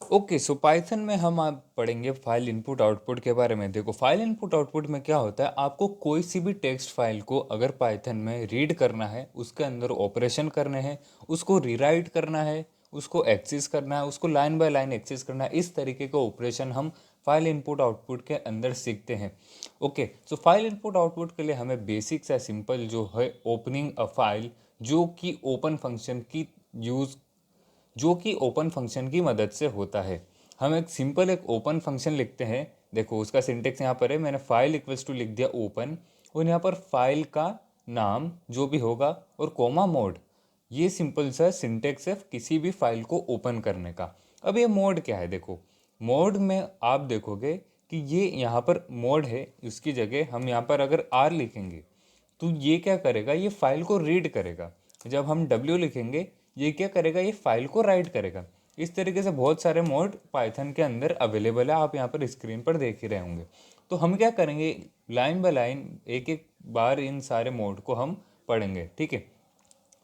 Okay, सो Python में हम आप पढ़ेंगे फाइल इनपुट आउटपुट के बारे में। देखो, फाइल इनपुट आउटपुट में क्या होता है, आपको कोई सी भी टेक्स्ट फाइल को अगर पाइथन में रीड करना है, उसके अंदर ऑपरेशन करने हैं, उसको रीराइट करना है, उसको एक्सेस करना है, उसको लाइन बाय लाइन एक्सेस करना है, इस तरीके का ऑपरेशन हम फाइल इनपुट आउटपुट के अंदर सीखते हैं। ओके, सो फाइल इनपुट आउटपुट के लिए हमें बेसिक सा सिंपल जो है ओपनिंग अ फाइल, जो कि ओपन फंक्शन की यूज़ जो कि ओपन फंक्शन की मदद से होता है। हम एक ओपन फंक्शन लिखते हैं। देखो, उसका सिंटेक्स यहाँ पर है, मैंने फाइल इक्वल्स टू लिख दिया ओपन, और यहाँ पर फाइल का नाम जो भी होगा और कोमा मोड। ये सिंपल सा सिंटेक्स है किसी भी फाइल को ओपन करने का। अब ये मोड क्या है, देखो मोड में आप देखोगे कि ये यहाँ पर मोड है, उसकी जगह हम यहाँ पर अगर आर लिखेंगे तो ये क्या करेगा, ये फाइल को रीड करेगा। जब हम डब्ल्यू लिखेंगे, ये क्या करेगा, ये फाइल को राइट करेगा। इस तरीके से बहुत सारे मोड पाइथन के अंदर अवेलेबल है, आप यहाँ पर स्क्रीन पर देख ही रहे होंगे। तो हम क्या करेंगे, लाइन बाय लाइन एक एक बार इन सारे मोड को हम पढ़ेंगे, ठीक है।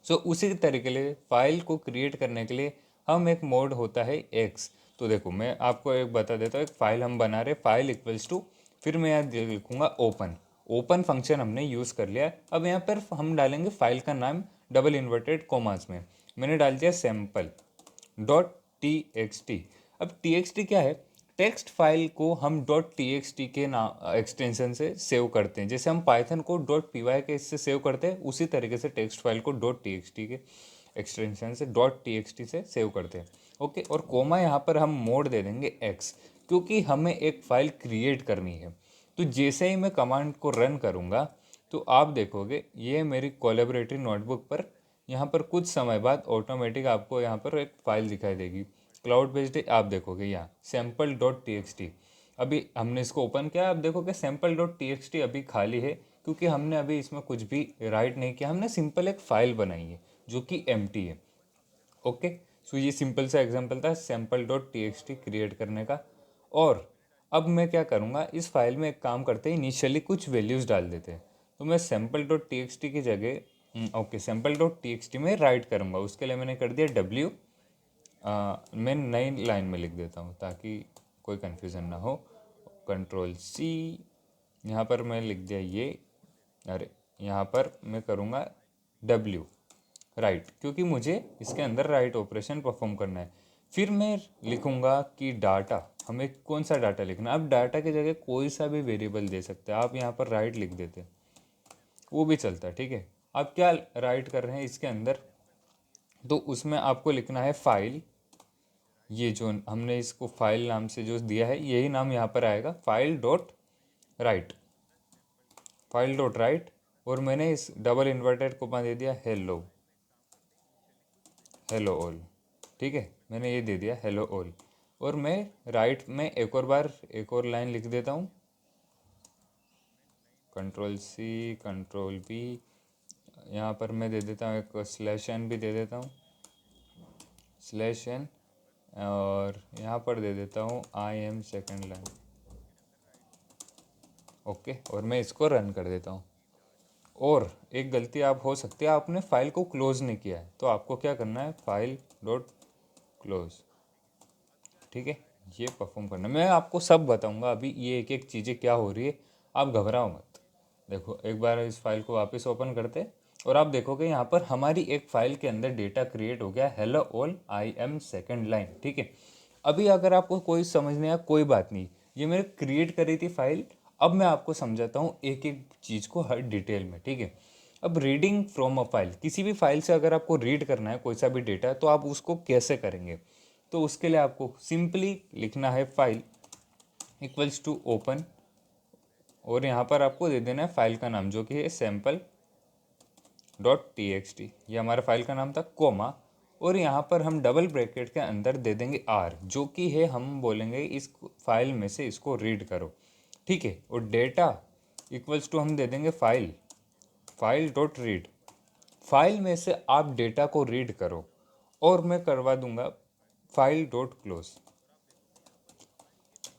सो उसी तरीके से फाइल को क्रिएट करने के लिए हम एक मोड होता है एक्स। तो देखो, मैं आपको एक बता देता हूँ, एक फाइल हम बना रहे, फाइल इक्वल्स टू, फिर मैं यहाँ लिखूंगा ओपन। ओपन फंक्शन हमने यूज़ कर लिया। अब यहाँ पर हम डालेंगे फाइल का नाम डबल इन्वर्टेड कोमास में, मैंने डाल दिया sample dot T x T. अब टी एक्स टी क्या है, टेक्स्ट फाइल को हम डॉट टी एक्स टी के नाम एक्सटेंशन से सेव करते हैं। जैसे हम Python co dot P Y के इससे सेव करते हैं, उसी तरीके से text file co dot T x T के एक्सटेंशन से डॉट टी एक्स टी से सेव करते हैं। ओके, और कोमा यहाँ पर हम मोड दे देंगे एक्स, क्योंकि हमें एक फ़ाइल क्रिएट करनी है। तो जैसे ही मैं कमांड को रन करूँगा, तो आप देखोगे ये मेरी कोलैबोरेटरी नोटबुक पर यहाँ पर कुछ समय बाद ऑटोमेटिक आपको यहाँ पर एक फ़ाइल दिखाई देगी क्लाउड बेस्ड। आप देखोगे यहाँ sample dot T x T, अभी हमने इसको ओपन किया, आप देखोगे sample dot T x T अभी खाली है, क्योंकि हमने अभी इसमें कुछ भी राइट नहीं किया, हमने सिंपल एक फ़ाइल बनाई है जो कि एम्प्टी है। ओके, सो ये सिंपल सा एग्जांपल था sample dot T x T create करने का। और अब मैं क्या करूँगा, इस फाइल में एक काम करते हैं, इनिशियली कुछ वैल्यूज़ डाल देते हैं। तो मैं sample dot T x T की जगह okay sample dot T x T में राइट करूँगा, उसके लिए मैंने कर दिया डब्ल्यू। मैं नई लाइन में लिख देता हूँ ताकि कोई कन्फ्यूज़न ना हो। कंट्रोल सी, यहाँ पर मैं लिख दिया ये, अरे यहाँ पर मैं करूँगा डब्ल्यू राइट, क्योंकि मुझे इसके अंदर राइट ऑपरेशन परफॉर्म करना है। फिर मैं लिखूँगा कि डाटा, हमें कौन सा डाटा लिखना है। अब डाटा की जगह कोई सा भी वेरिएबल दे सकते हैं, आप यहाँ पर राइट लिख देते हैं, वो भी चलता है, ठीक है। आप क्या राइट कर रहे हैं इसके अंदर, तो उसमें आपको लिखना है फाइल। ये जो हमने इसको फाइल नाम से जो दिया है, यही नाम यहाँ पर आएगा, file dot right, file dot right. और मैंने इस डबल इन्वर्टेड को दे दिया हेलो, हेलो ऑल, ठीक है, मैंने ये दे दिया हेलो ऑल। और मैं राइट में एक और बार एक और लाइन लिख देता हूँ, कंट्रोल सी कंट्रोल बी, यहाँ पर मैं दे देता हूँ एक स्लैश एन भी दे देता हूँ, स्लैश एन, और यहाँ पर दे देता हूँ I am second line. Okay, और मैं इसको रन कर देता हूँ। और एक गलती आप हो सकती है, आपने फाइल को क्लोज नहीं किया है, तो आपको क्या करना है, फाइल डॉट क्लोज, ठीक है, ये परफॉर्म करना। मैं आपको सब बताऊंगा अभी, ये एक एक चीज़ें क्या हो रही है, आप घबराओ मत। देखो, एक बार इस फाइल को वापस ओपन करते हैं, और आप देखोगे यहाँ पर हमारी एक फाइल के अंदर डेटा क्रिएट हो गया, hello all I am second line, ठीक है। अभी अगर आपको कोई समझ नहीं आया, कोई बात नहीं, ये मैंने क्रिएट करी थी फाइल। अब मैं आपको समझाता हूँ एक एक चीज़ को हर डिटेल में, ठीक है। अब रीडिंग फ्रॉम अ फाइल, किसी भी फाइल से अगर आपको रीड करना है कोई सा भी डेटा, तो आप उसको कैसे करेंगे। तो उसके लिए आपको सिंपली लिखना है फाइल इक्वल्स टू ओपन, और यहाँ पर आपको दे देना है फाइल का नाम जो कि है sample dot T x T, ये हमारा फाइल का नाम था, कोमा। और यहाँ पर हम डबल ब्रैकेट के अंदर दे देंगे आर, जो कि है, हम बोलेंगे इस फाइल में से इसको रीड करो, ठीक है। और डेटा इक्वल्स टू हम दे देंगे file, file dot read, file में से आप डेटा को रीड करो। और मैं करवा दूंगा फाइल डॉट क्लोज।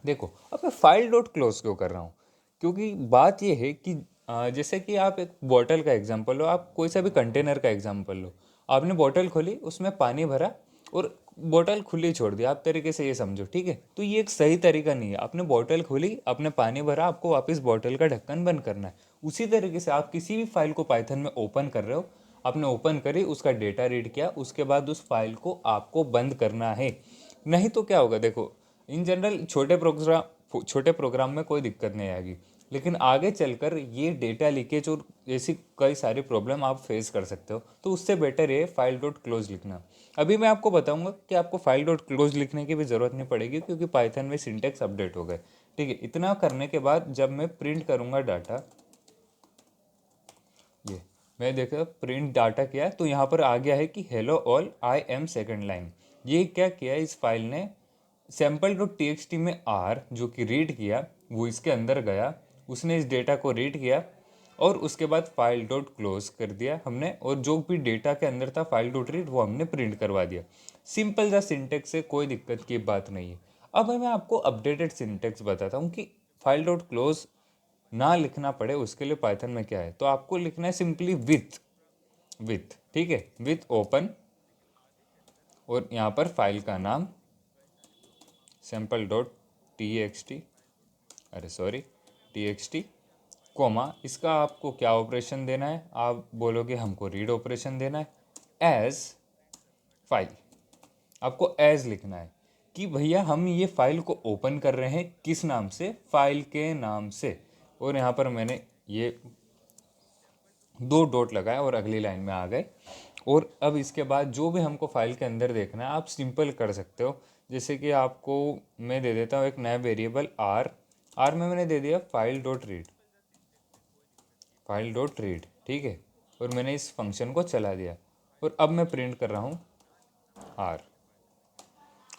देखो, अब मैं फाइल डॉट क्लोज क्यों कर रहा हूँ, क्योंकि बात यह है कि जैसे कि आप एक बॉटल का एग्जांपल लो, आप कोई सा भी कंटेनर का एग्जांपल लो, आपने बॉटल खोली, उसमें पानी भरा, और बोतल खुली छोड़ दी, आप तरीके से ये समझो, ठीक है। तो ये एक सही तरीका नहीं है। आपने बोतल खोली, आपने पानी भरा, आपको वापस बोतल का ढक्कन बंद करना है। उसी तरीके से आप किसी भी फाइल को पाइथन में ओपन कर रहे हो, आपने ओपन करी, उसका डेटा रीड किया, उसके बाद उस फाइल को आपको बंद करना है। नहीं तो क्या होगा, देखो, इन जनरल छोटे प्रोग्राम में कोई दिक्कत नहीं आएगी, लेकिन आगे चलकर ये डेटा लीकेज और ऐसी कई सारी प्रॉब्लम आप फेस कर सकते हो। तो उससे बेटर है फाइल डॉट क्लोज लिखना। अभी मैं आपको बताऊंगा कि आपको फाइल डॉट क्लोज लिखने की भी ज़रूरत नहीं पड़ेगी, क्योंकि पाइथन में सिंटेक्स अपडेट हो गए, ठीक है। इतना करने के बाद जब मैं प्रिंट करूंगा डाटा, ये मैं देखा प्रिंट डाटा किया, तो यहाँ पर आ गया है कि hello all I am second line. ये क्या किया, इस फाइल ने sample dot T x T में आर जो कि रीड किया, वो इसके अंदर गया, उसने इस डेटा को रीड किया, और उसके बाद फाइल डॉट क्लोज कर दिया हमने, और जो भी डेटा के अंदर था फाइल डॉट रीड वो हमने प्रिंट करवा दिया। सिंपल सा सिंटेक्स है, कोई दिक्कत की बात नहीं है। अब मैं आपको अपडेटेड सिंटेक्स बताता हूँ कि फाइल डॉट क्लोज ना लिखना पड़े उसके लिए पाइथन में क्या है। तो आपको लिखना है सिंपली विथ, ठीक है, विथ ओपन, और यहाँ पर फाइल का नाम sample dot T x T, अरे sorry, T x T, comma, इसका आपको क्या ऑपरेशन देना है, आप बोलोगे हमको रीड ऑपरेशन देना है। एज फाइल, आपको एज लिखना है कि भैया हम ये फाइल को ओपन कर रहे हैं किस नाम से, फाइल के नाम से। और यहाँ पर मैंने ये 2 डॉट लगाए और अगली लाइन में आ गए। और अब इसके बाद जो भी हमको फाइल के अंदर देखना है आप सिंपल कर सकते हो। जैसे कि आपको मैं दे देता हूँ एक नया वेरिएबल आर में मैंने दे दिया फाइल डॉट रीड, ठीक है। और मैंने इस फंक्शन को चला दिया, और अब मैं प्रिंट कर रहा हूँ आर।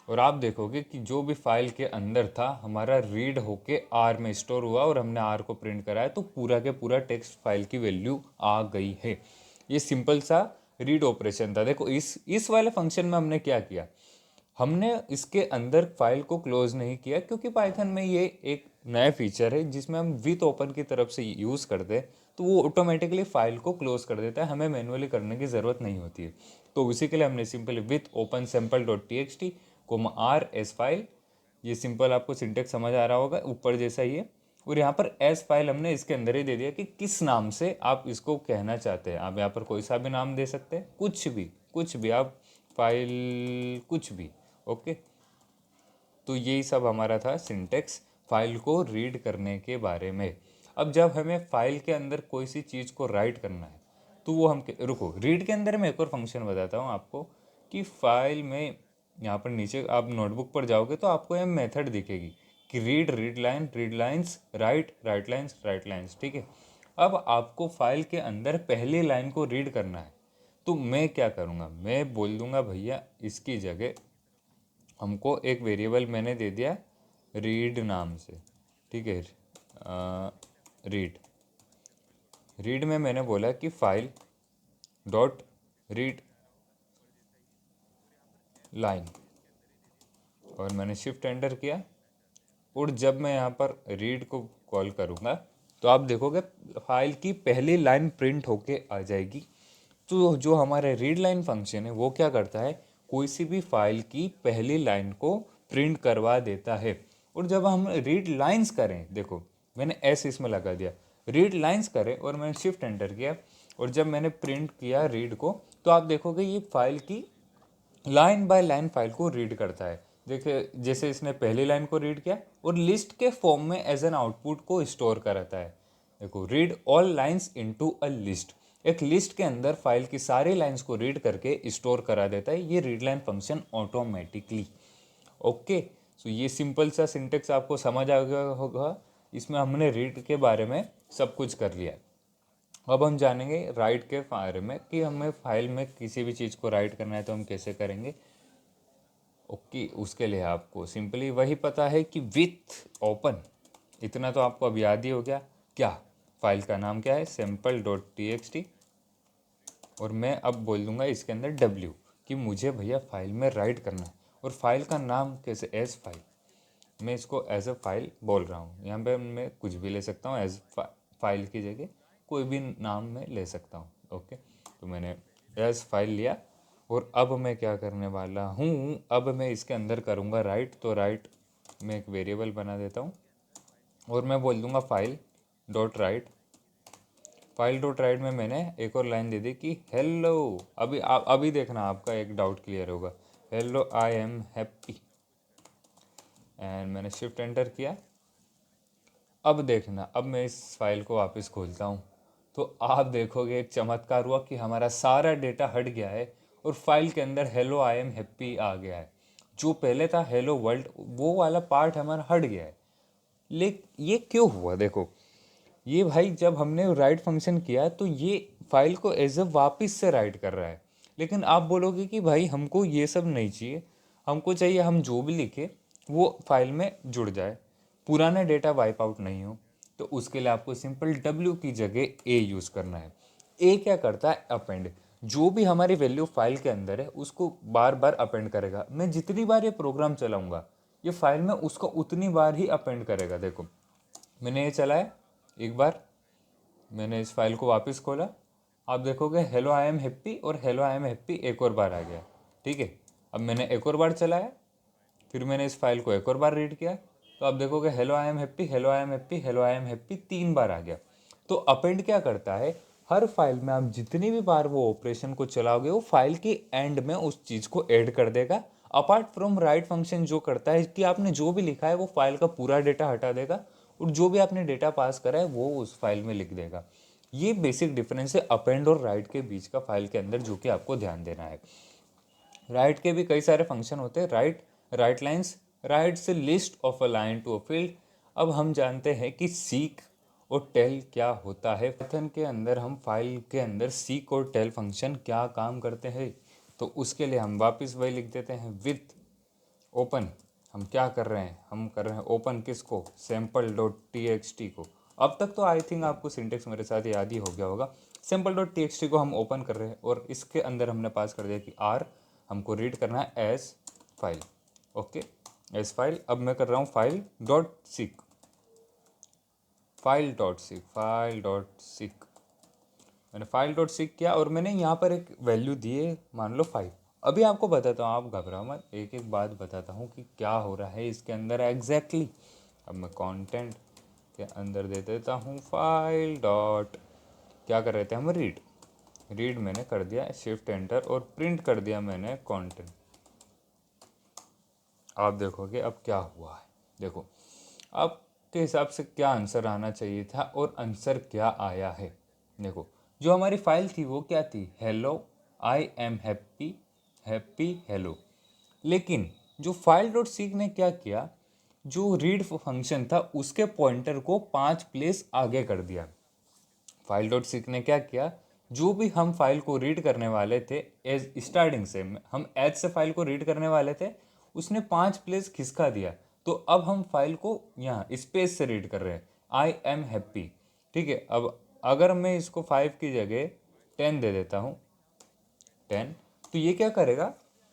और आप देखोगे कि जो भी फाइल के अंदर था हमारा रीड होके आर में स्टोर हुआ, और हमने आर को प्रिंट कराया, तो पूरा के पूरा टेक्स्ट फाइल की वैल्यू आ गई है। ये सिंपल सा रीड ऑपरेशन था। देखो इस वाले फंक्शन में हमने क्या किया, हमने इसके अंदर फाइल को क्लोज नहीं किया, क्योंकि पाइथन में ये एक नया फीचर है जिसमें हम विथ ओपन की तरफ से यूज़ करते हैं, तो वो ऑटोमेटिकली फाइल को क्लोज कर देता है, हमें मैनुअली करने की ज़रूरत नहीं होती है। तो उसी के लिए हमने simply with open sample dot T x T comma r s file, ये सिंपल आपको सिंटेक्स समझ आ रहा होगा ऊपर जैसा ही है। और यहाँ पर एस फाइल हमने इसके अंदर ही दे दिया कि किस नाम से आप इसको कहना चाहते हैं। आप यहाँ पर कोई सा भी नाम दे सकते हैं, कुछ भी आप, फाइल कुछ भी, ओके। तो यही सब हमारा था सिंटेक्स फाइल को रीड करने के बारे में। अब जब हमें फाइल के अंदर कोई सी चीज़ को राइट करना है, तो वो हम रुको, रीड के अंदर मैं एक और फंक्शन बताता हूँ आपको कि फाइल में, यहाँ पर नीचे आप नोटबुक पर जाओगे तो आपको ये मेथड दिखेगी कि रीड लाइन्स, राइट लाइन्स, ठीक है। अब आपको फाइल के अंदर पहली लाइन को रीड करना है, तो मैं क्या करूँगा, मैं बोल दूंगा भैया इसकी जगह हमको एक वेरिएबल मैंने दे दिया रीड नाम से, ठीक है। रीड रीड में मैंने बोला कि फाइल डॉट रीड लाइन, और मैंने शिफ्ट एंटर किया। और जब मैं यहाँ पर रीड को कॉल करूँगा तो आप देखोगे फाइल की पहली लाइन प्रिंट होके आ जाएगी। तो जो हमारा रीड लाइन फंक्शन है वो क्या करता है, कोई सी भी फाइल की पहली लाइन को प्रिंट करवा देता है। और जब हम रीड लाइंस करें, देखो मैंने एस इसमें लगा दिया, रीड लाइंस करें और मैंने शिफ्ट एंटर किया, और जब मैंने प्रिंट किया रीड को, तो आप देखोगे ये फाइल की लाइन बाय लाइन फाइल को रीड करता है। देखिए जैसे इसने पहली लाइन को रीड किया और लिस्ट के फॉर्म में एज एन आउटपुट को स्टोर कराता है। देखो read all lines into a list, एक लिस्ट के अंदर फाइल की सारी लाइंस को रीड करके स्टोर करा देता है ये read line function automatically, okay. So ये सिंपल सा सिंटेक्स आपको समझ आ गया होगा। इसमें हमने रीड के बारे में सब कुछ कर लिया। अब हम जानेंगे राइट के बारे में कि हमें फाइल में किसी भी चीज़ को राइट करना है तो हम कैसे करेंगे, ओके। उसके लिए आपको सिंपली वही पता है कि विथ ओपन, इतना तो आपको अब याद ही हो गया। क्या फाइल का नाम क्या है, sample dot T x T, और मैं अब बोल दूंगा इसके अंदर डब्ल्यू कि मुझे भैया फाइल में राइट करना है। और फाइल का नाम कैसे, एज फाइल, मैं इसको एज अ फाइल बोल रहा हूँ। यहाँ पे मैं कुछ भी ले सकता हूँ, एज फाइल की जगह कोई भी नाम मैं ले सकता हूँ, ओके। तो मैंने एज फाइल लिया, और अब मैं क्या करने वाला हूँ, अब मैं इसके अंदर करूँगा राइट। तो राइट में एक वेरिएबल बना देता हूँ और मैं बोल दूँगा file dot right. File dot right में मैंने एक और लाइन दे दी कि हेलो। अभी देखना आपका एक डाउट क्लियर होगा। Hello I am happy, and मैंने शिफ्ट एंटर किया। अब देखना, अब मैं इस फाइल को वापस खोलता हूँ तो आप देखोगे एक चमत्कार हुआ कि हमारा सारा डेटा हट गया है और फाइल के अंदर हेलो आई एम हैप्पी आ गया है। जो पहले था हेलो वर्ल्ड, वो वाला पार्ट हमारा हट गया है। लेकिन ये क्यों हुआ देखो, ये भाई जब हमने राइट फंक्शन किया तो ये फाइल को एज अ वापस से राइट कर रहा है। लेकिन आप बोलोगे कि भाई हमको ये सब नहीं चाहिए, हमको चाहिए हम जो भी लिखे वो फाइल में जुड़ जाए, पुराना डेटा वाइप आउट नहीं हो। तो उसके लिए आपको सिंपल डब्ल्यू की जगह ए यूज़ करना है। ए क्या करता है, अपेंड। जो भी हमारी वैल्यू फाइल के अंदर है उसको बार बार अपेंड करेगा। मैं जितनी बार ये प्रोग्राम चलाऊंगा ये फाइल में उसको उतनी बार ही अपेंड करेगा। देखो मैंने ये चलाया एक बार, मैंने इस फाइल को वापस खोला, आप देखोगे हेलो आई एम हैप्पी और हेलो आई एम हैप्पी एक और बार आ गया। ठीक है, अब मैंने एक और बार चलाया, फिर मैंने इस फाइल को एक और बार रीड किया तो आप देखोगे hello I am happy, hello I am happy, hello I am happy 3 बार आ गया। तो अपेंड क्या करता है, हर फाइल में आप जितनी भी बार वो ऑपरेशन को चलाओगे वो फाइल के एंड में उस चीज़ को ऐड कर देगा। अपार्ट फ्रॉम राइट फंक्शन जो करता है कि आपने जो भी लिखा है वो फाइल का पूरा डेटा हटा देगा और जो भी आपने डेटा पास करा है वो उस फाइल में लिख देगा। ये बेसिक डिफरेंस है अपेंड और राइट के बीच का फाइल के अंदर, जो कि आपको ध्यान देना है। राइट के भी कई सारे फंक्शन होते हैं, राइट, राइट लाइन्स, राइट से list of a line to a field. अब हम जानते हैं कि सीक और टेल क्या होता है। पाइथन के अंदर हम फाइल के अंदर सीक और टेल फंक्शन क्या काम करते हैं, तो उसके लिए हम वापस वही लिख देते हैं विथ ओपन। हम क्या कर रहे हैं, हम कर रहे हैं ओपन किसको, sample dot T x T को। अब तक तो आई थिंक आपको सिंटेक्स मेरे साथ याद ही हो गया होगा। Sample dot T x T को हम ओपन कर रहे हैं और इसके अंदर हमने पास कर दिया कि आर हमको रीड करना है as file. Okay, as file. अब मैं कर रहा हूँ file dot seek, file dot seek, file dot seek. मैंने फाइल डॉट सीक किया और मैंने यहाँ पर एक वैल्यू दी है, मान लो 5। अभी आपको बताता हूँ, आप घबराओ मत, एक एक बात बताता हूँ कि क्या हो रहा है इसके अंदर एग्जैक्टली। अब मैं कंटेंट के अंदर दे देता हूँ फाइल डॉट, क्या कर रहे थे हम, रीड। रीड मैंने कर दिया, शिफ्ट एंटर और प्रिंट कर दिया मैंने कंटेंट। आप देखोगे अब क्या हुआ है। देखो आपके हिसाब से क्या आंसर आना चाहिए था और आंसर क्या आया है। देखो जो हमारी फाइल थी वो क्या थी, hello I am happy, happy hello. लेकिन जो फाइल डॉट सीक ने क्या किया, जो रीड फंक्शन था उसके पॉइंटर को 5 प्लेस आगे कर दिया। फाइल डॉट सीक ने क्या किया, जो भी हम फाइल को रीड करने वाले थे एज स्टार्टिंग से, हम एज से फाइल को रीड करने वाले थे, उसने 5 प्लेस खिसका दिया। तो अब हम फाइल को यहाँ स्पेस से रीड कर रहे हैं, आई एम हैप्पी। ठीक है, अब अगर मैं इसको 5 की जगह 10 दे देता हूँ, 10, तो ये क्या करेगा,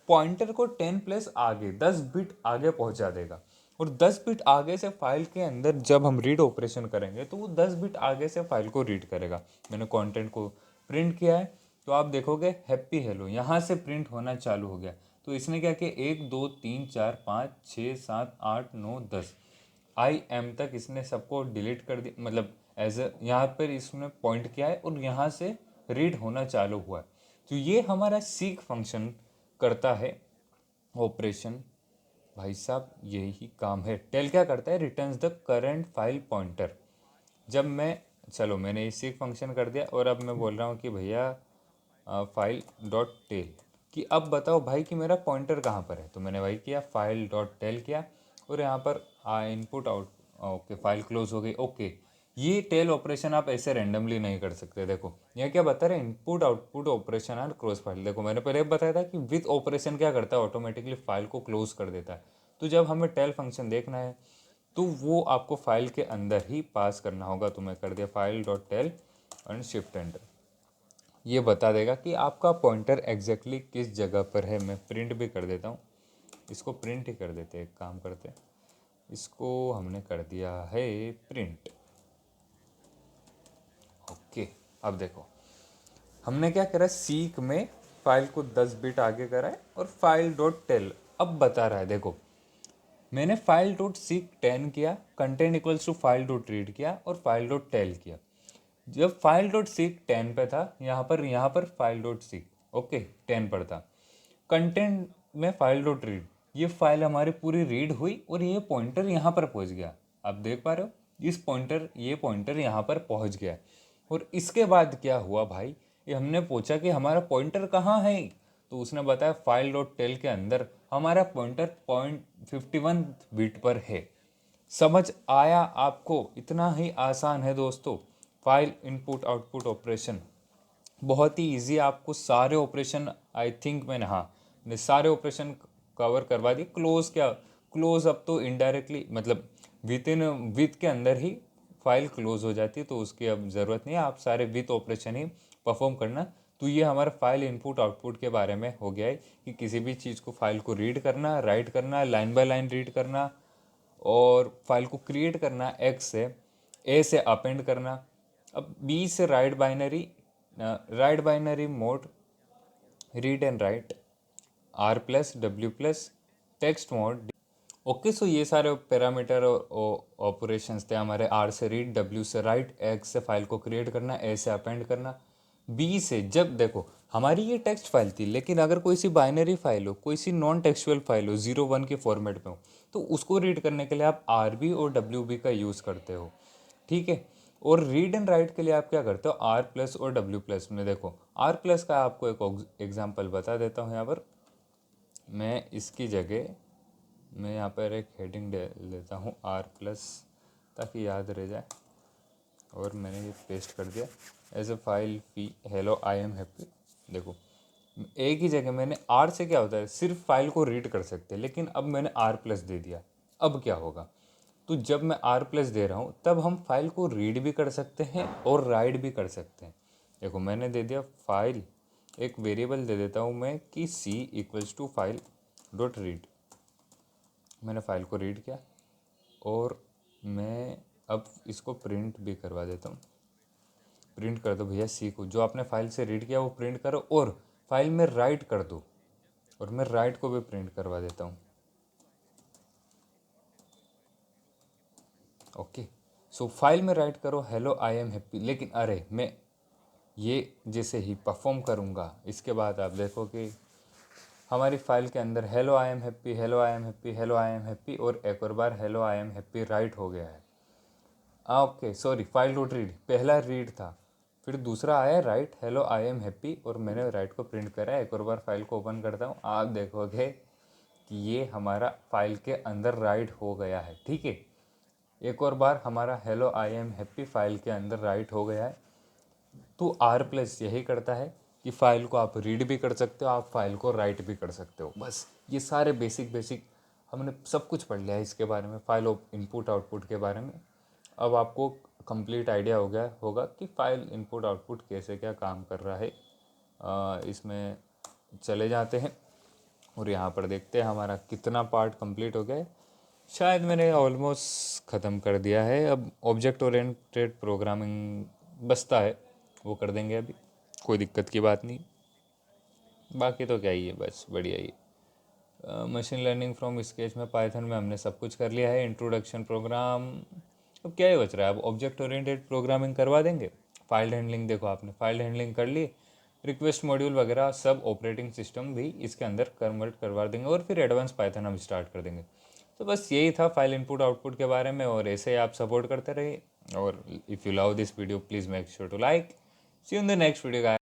पॉइंटर को 10 प्लेस आगे, 10 बिट आगे पहुंचा देगा। और 10 बिट आगे से फाइल के अंदर जब हम रीड ऑपरेशन करेंगे तो वो 10 बिट आगे से फाइल को रीड करेगा। मैंने कंटेंट को प्रिंट किया है तो आप देखोगे हैप्पी हेलो यहाँ से प्रिंट होना चालू हो गया। तो इसने क्या किया, 1 2 3 4 5 6 7 8 9 10 आई एम तक इसने सबको डिलीट कर दिया, मतलब एज अ यहाँ पर इसने पॉइंट किया है और यहाँ से रीड होना चालू हुआ है। तो ये हमारा सीक फंक्शन करता है ऑपरेशन। भाई साहब यही काम है। टेल क्या करता है, returns the current file pointer. जब मैं, चलो मैंने ये सीक फंक्शन कर दिया और अब मैं बोल रहा हूँ कि भैया फाइल डॉट टेल कि अब बताओ भाई कि मेरा पॉइंटर कहाँ पर है। तो मैंने वही किया, फाइल डॉट टेल किया और यहाँ पर input out, okay file close हो गई। ओके, ये टेल ऑपरेशन आप ऐसे रैंडमली नहीं कर सकते। देखो यहाँ क्या बता रहे, इनपुट आउटपुट ऑपरेशन और क्लोज फाइल। देखो मैंने पहले बताया था कि विथ ऑपरेशन क्या करता है, ऑटोमेटिकली फाइल को क्लोज कर देता है। तो जब हमें टेल फंक्शन देखना है तो वो आपको फाइल के अंदर ही पास करना होगा। तो मैं कर दिया file dot tell and shift enter. ये बता देगा कि आपका पॉइंटर एग्जैक्टली किस जगह पर है। मैं प्रिंट भी कर देता हूँ, इसको प्रिंट ही कर देते हैं, एक काम करते हैं, इसको हमने कर दिया है प्रिंट। ओके, अब देखो हमने क्या करा, सीक में फाइल को 10 बिट आगे करा है और फाइल डॉट टेल अब बता रहा है। देखो मैंने फाइल डॉट सीक 10 किया, content equals to file dot read किया और फाइल डॉट टेल किया। जब फाइल डॉट सीक 10 पे था, यहाँ पर फाइल डॉट सीक ओके 10 पर था। कंटेंट में फाइल डॉट रीड, ये फाइल हमारी पूरी रीड हुई और ये पॉइंटर यहाँ पर पहुँच गया। आप देख पा रहे हो ये पॉइंटर यहाँ पर पहुँच गया। और इसके बाद क्या हुआ भाई, ये हमने पूछा कि हमारा पॉइंटर कहाँ है, तो उसने बताया फाइल डॉट टेल के अंदर हमारा पॉइंटर 0.51 बिट पर है। समझ आया आपको? इतना ही आसान है दोस्तों फाइल इनपुट आउटपुट ऑपरेशन, बहुत ही इजी। आपको सारे ऑपरेशन आई थिंक मैंने सारे ऑपरेशन कवर करवा दिए। क्लोज अब तो इनडायरेक्टली मतलब विथ के अंदर ही फाइल क्लोज हो जाती है, तो उसकी अब ज़रूरत नहीं है, आप सारे विथ ऑपरेशन ही परफॉर्म करना। तो ये हमारा फाइल इनपुट आउटपुट के बारे में हो गया है कि किसी भी चीज़ को फाइल को रीड करना, राइट करना, लाइन बाय लाइन रीड करना और फाइल को क्रिएट करना, एक्स से ए से अपेंड करना, अब बी से write binary mode read and write, R plus W plus text mode. Okay, so ये सारे पैरामीटर और ऑपरेशंस थे हमारे। आर से रीड, डब्ल्यू से राइट, एक्स से फाइल को क्रिएट करना, ए से अपेंड करना, बी से जब देखो हमारी ये टेक्स्ट फाइल थी, लेकिन अगर कोई सी बाइनरी फाइल हो, कोई सी नॉन टेक्सुअल फाइल हो, 0 1 के फॉर्मेट में हो, तो उसको रीड करने के लिए आप आर बी और डब्ल्यू बी का यूज़ करते हो, ठीक है। और रीड एंड राइट के लिए आप क्या करते हो, आर प्लस और डब्ल्यू प्लस में। देखो आर प्लस का आपको एक एग्जाम्पल बता देता हूँ यहाँ पर। मैं इसकी जगह मैं यहाँ पर एक हेडिंग दे लेता हूँ आर प्लस, ताकि याद रह जाए। और मैंने ये पेस्ट कर दिया as a file p hello I am happy. देखो एक ही जगह मैंने आर से क्या होता है, सिर्फ फाइल को रीड कर सकते हैं, लेकिन अब मैंने आर प्लस दे दिया। अब क्या होगा, तो जब मैं आर प्लस दे रहा हूँ तब हम फाइल को रीड भी कर सकते हैं और राइट भी कर सकते हैं। देखो मैंने दे दिया फाइल, एक वेरिएबल दे देता हूँ मैं कि C equals to file dot read. मैंने फाइल को रीड किया और मैं अब इसको प्रिंट भी करवा देता हूँ। प्रिंट कर दो भैया सी को, जो आपने फाइल से रीड किया वो प्रिंट करो और फाइल में राइट कर दो। और मैं राइट को भी प्रिंट करवा देता हूँ। ओके, सो फाइल में राइट करो हेलो आई एम हैप्पी। लेकिन अरे मैं ये जैसे ही परफॉर्म करूँगा, इसके बाद आप देखो कि हमारी फाइल के अंदर hello I am happy, hello I am happy, hello I am happy और एक और बार hello I am happy write हो गया है। Okay sorry, file dot read पहला रीड था, फिर दूसरा आया write hello I am happy और मैंने राइट को प्रिंट करा। एक और बार फाइल को ओपन करता हूँ, आप देखोगे कि ये हमारा फाइल के अंदर राइट हो गया है, ठीक है। एक और बार हमारा hello I am happy file के अंदर राइट हो गया है। तो आर प्लस यही करता है कि फाइल को आप रीड भी कर सकते हो, आप फाइल को राइट भी कर सकते हो। बस ये सारे बेसिक हमने सब कुछ पढ़ लिया है इसके बारे में, फाइल इनपुट आउटपुट के बारे में। अब आपको कंप्लीट आइडिया हो गया होगा कि फाइल इनपुट आउटपुट कैसे क्या काम कर रहा है। इसमें चले जाते हैं और यहाँ पर देखते हैं हमारा कितना पार्ट कंप्लीट हो गया है। शायद मैंने ऑलमोस्ट ख़त्म कर दिया है। अब ऑब्जेक्ट ओरिएंटेड प्रोग्रामिंग बचता है, वो कर देंगे अभी, कोई दिक्कत की बात नहीं। बाकी तो क्या ही है, बस बढ़िया ही। मशीन लर्निंग फ्रॉम स्केच में पाइथन में हमने सब कुछ कर लिया है, इंट्रोडक्शन प्रोग्राम। अब क्या ही बच रहा है, अब ऑब्जेक्ट ओरिएंटेड प्रोग्रामिंग करवा देंगे। फाइल हैंडलिंग, देखो आपने फाइल हैंडलिंग कर ली, रिक्वेस्ट मॉड्यूल वगैरह सब ऑपरेटिंग सिस्टम भी इसके अंदर कन्वर्ट करवा देंगे और फिर एडवांस पाइथन हम स्टार्ट कर देंगे। तो बस यही था फाइल इनपुट आउटपुट के बारे में, और ऐसे ही आप सपोर्ट करते रहिए। और if you love this video please make sure to like. See you in the next video guys.